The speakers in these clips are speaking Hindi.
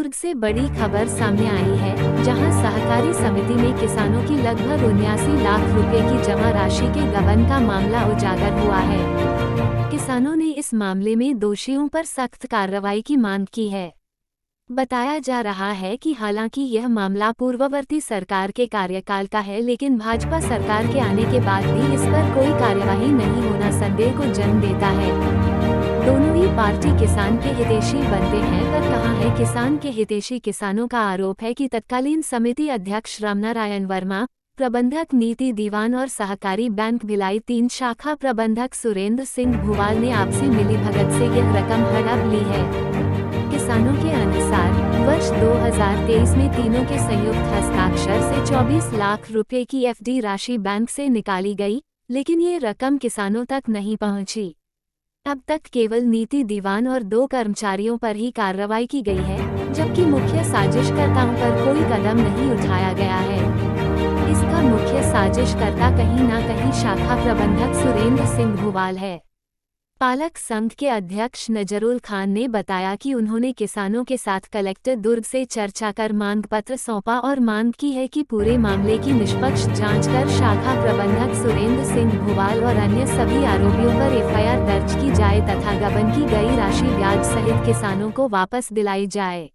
दुर्ग से बड़ी खबर सामने आई है, जहां सहकारी समिति में किसानों की लगभग 79 लाख रुपए की जमा राशि के गबन का मामला उजागर हुआ है। किसानों ने इस मामले में दोषियों पर सख्त कार्रवाई की मांग की है। बताया जा रहा है कि हालांकि यह मामला पूर्ववर्ती सरकार के कार्यकाल का है, लेकिन भाजपा सरकार के आने के बाद भी इस पर कोई कार्यवाही नहीं होना संदेह को जन्म देता है। दोनों ही पार्टी किसान के हितैषी बनते हैं, पर कहाँ है किसान के हितैषी। किसानों का आरोप है कि तत्कालीन समिति अध्यक्ष रामनारायण वर्मा, प्रबंधक नीति दीवान और सहकारी बैंक भिलाई 3 शाखा प्रबंधक सुरेंद्र सिंह भुवाल ने आपसी मिलीभगत से यह रकम हड़प ली है। किसानों के अनुसार वर्ष 2023 में तीनों के संयुक्त हस्ताक्षर से 24 लाख रुपए की एफडी राशि बैंक से निकाली गई, लेकिन ये रकम किसानों तक नहीं पहुंची। अब तक केवल नीति दीवान और 2 कर्मचारियों पर ही कार्रवाई की गई है, जबकि मुख्य साजिशकर्ताओं पर कोई कदम नहीं उठाया गया है। इसका मुख्य साजिशकर्ता कहीं न कहीं शाखा प्रबंधक सुरेंद्र सिंह भुवाल है। पालक संघ के अध्यक्ष नजरुल खान ने बताया कि उन्होंने किसानों के साथ कलेक्टर दुर्ग से चर्चा कर मांग पत्र सौंपा और मांग की है कि पूरे मामले की निष्पक्ष जांच कर शाखा प्रबंधक सुरेंद्र सिंह भुवाल और अन्य सभी आरोपियों पर एफआईआर दर्ज की जाए तथा गबन की गई राशि ब्याज सहित किसानों को वापस दिलाई जाए।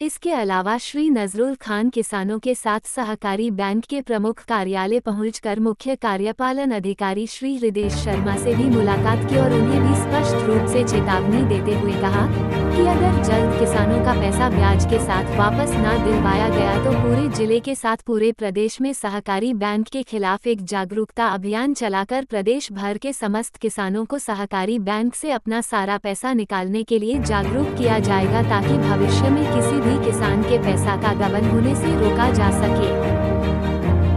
इसके अलावा श्री नजरुल खान किसानों के साथ सहकारी बैंक के प्रमुख कार्यालय पहुंचकर मुख्य कार्यपालन अधिकारी श्री हृदेश शर्मा से भी मुलाकात की और उन्हें भी स्पष्ट रूप से चेतावनी देते हुए कहा कि अगर जल्द किसानों का पैसा ब्याज के साथ वापस न दिलवाया गया तो पूरे जिले के साथ पूरे प्रदेश में सहकारी बैंक के खिलाफ एक जागरूकता अभियान चलाकर प्रदेश भर के समस्त किसानों को सहकारी बैंक से अपना सारा पैसा निकालने के लिए जागरूक किया जाएगा, ताकि भविष्य में किसी किसान के पैसा का गबन होने से रोका जा सके।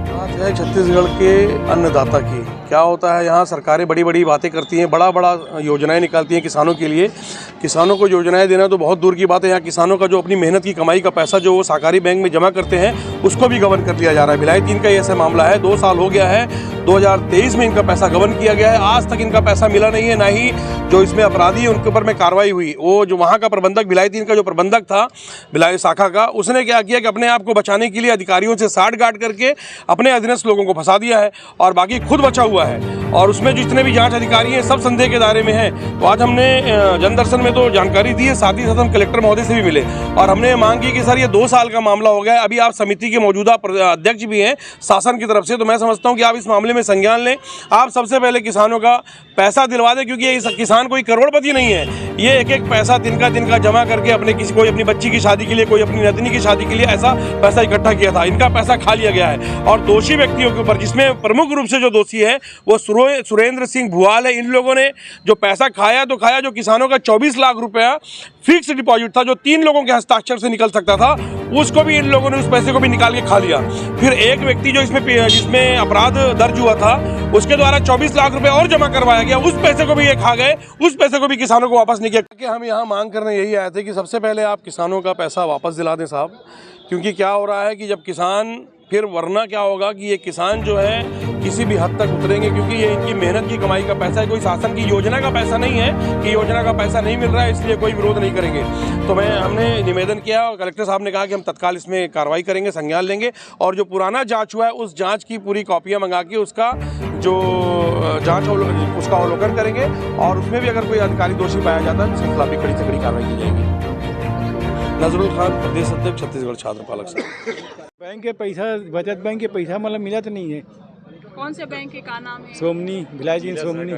बात है छत्तीसगढ़ के अन्नदाता की। क्या होता है, यहाँ सरकारें बड़ी बड़ी बातें करती हैं, बड़ा बड़ा योजनाएं निकालती हैं किसानों के लिए। किसानों को योजनाएं देना तो बहुत दूर की बात है, यहाँ किसानों का जो अपनी मेहनत की कमाई का पैसा जो वो सहकारी बैंक में जमा करते हैं उसको भी गबन कर लिया जा रहा है। भिलाई 3 का ऐसा मामला है, 2 साल हो गया है, 2023 में इनका पैसा गबन किया गया है। आज तक इनका पैसा मिला नहीं है, ना ही जो इसमें अपराधी है उनके ऊपर में कार्रवाई हुई। वो जो वहाँ का प्रबंधक, भिलाई 3 का जो प्रबंधक था भिलाई शाखा का, उसने क्या किया कि अपने आप को बचाने के लिए अधिकारियों से साठ-गांठ करके अपने अधीनस्थ लोगों को फंसा दिया है और बाकी खुद बचा हुआ है। और उसमें जितने भी जांच अधिकारी हैं सब संदेह के दायरे में हैं। तो आज हमने जनदर्शन में तो जानकारी दी है, साथ ही साथ हम कलेक्टर महोदय से भी मिले और हमने मांग की कि सर ये 2 साल का मामला हो गया है, अभी आप समिति के मौजूदा अध्यक्ष भी हैं शासन की तरफ से, तो मैं समझता हूँ कि आप इस मामले में संज्ञान लें। आप सबसे पहले किसानों का पैसा दिलवा दें, क्योंकि ये किसान कोई करोड़पति नहीं है। ये एक एक पैसा तिनका जमा करके अपने कोई अपनी बच्ची की शादी के लिए, कोई अपनी नतनी की शादी के लिए ऐसा पैसा इकट्ठा किया था। इनका पैसा खा लिया गया है और दोषी व्यक्तियों के ऊपर, जिसमें प्रमुख रूप से जो दोषी है वो सुरेंद्र सिंह भुवाल है। इन लोगों ने जो पैसा खाया तो खाया, जो किसानों का 24 लाख रुपया फिक्स डिपॉजिट था जो 3 लोगों के हस्ताक्षर से निकल सकता था, उसको भी इन लोगों ने, उस पैसे को भी निकाल के खा लिया। फिर एक व्यक्ति जो जिसमें अपराध दर्ज हुआ था उसके द्वारा 24 लाख रुपए और जमा करवाया गया, उस पैसे को भी ये खा गए, उस पैसे को भी किसानों को वापस नहीं किया। कि हम यहाँ मांग करने यही आए थे कि सबसे पहले आप किसानों का पैसा वापस दिला दें साहब, क्योंकि क्या हो रहा है कि जब किसान, फिर वरना क्या होगा कि ये किसान जो है किसी भी हद तक उतरेंगे, क्योंकि ये इनकी मेहनत की कमाई का पैसा है, कोई शासन की योजना का पैसा नहीं है कि योजना का पैसा नहीं मिल रहा है इसलिए कोई विरोध नहीं करेंगे। तो हमने निवेदन किया और कलेक्टर साहब ने कहा कि हम तत्काल इसमें कार्रवाई करेंगे, संज्ञान लेंगे और जो पुराना जांच हुआ है उस जांच की पूरी कॉपियाँ मंगा के उसका जो जाँच उसका अवलोकन करेंगे और उसमें भी अगर कोई अधिकारी दोषी पाया जाता है तो उसके खिलाफ भी कड़ी से कड़ी कार्रवाई की जाएगी। नजरुल खान, प्रदेश अध्यक्ष छत्तीसगढ़ छात्र पालक संघ। बैंक के पैसा, बचत बैंक के पैसा मतलब मिला तो नहीं है। कौन से बैंक के का नाम है? सोमनी, भिलाई जी सोमनी,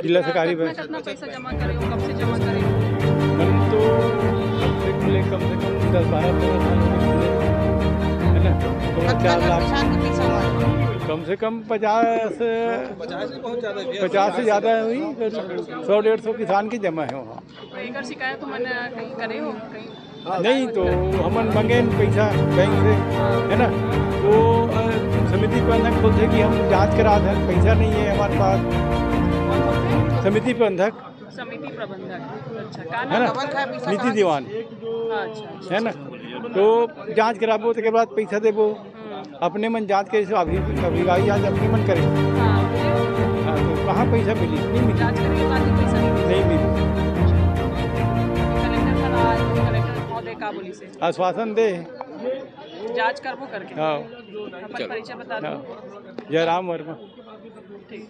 जिला सहकारी बैंक। कितना पैसा जमा करे हो, कब से जमा करे हो? मन तो कम से कम 10-12 है ना, तो 4 लाख कम से कम 50 से ज़्यादा हुई, 100-150 किसान की जमा है वहाँ। तो एक शिकायत तो मैंने कहीं करे हो कहीं? नहीं तो हमन मंगे पैसा बैंक से, है ना, तो समिति प्रबंधक बोलते कि हम जांच करा दें, पैसा नहीं है हमारे पास। समिति प्रबंधक, अच्छा, है ना, नीति दीवान, अच्छा, है ना, तो जांच कराबो तो के बाद पैसा देबो। अपने मन जांच के अभिभाई आज अपने मन करे, हाँ, तो कहाँ पैसा मिली? नहीं मिली, नहीं मिली। का बोली से आश्वासन दे। जांच करबो करके हाँ अपन परिचय बता दो। जयराम वर्मा। ठीक।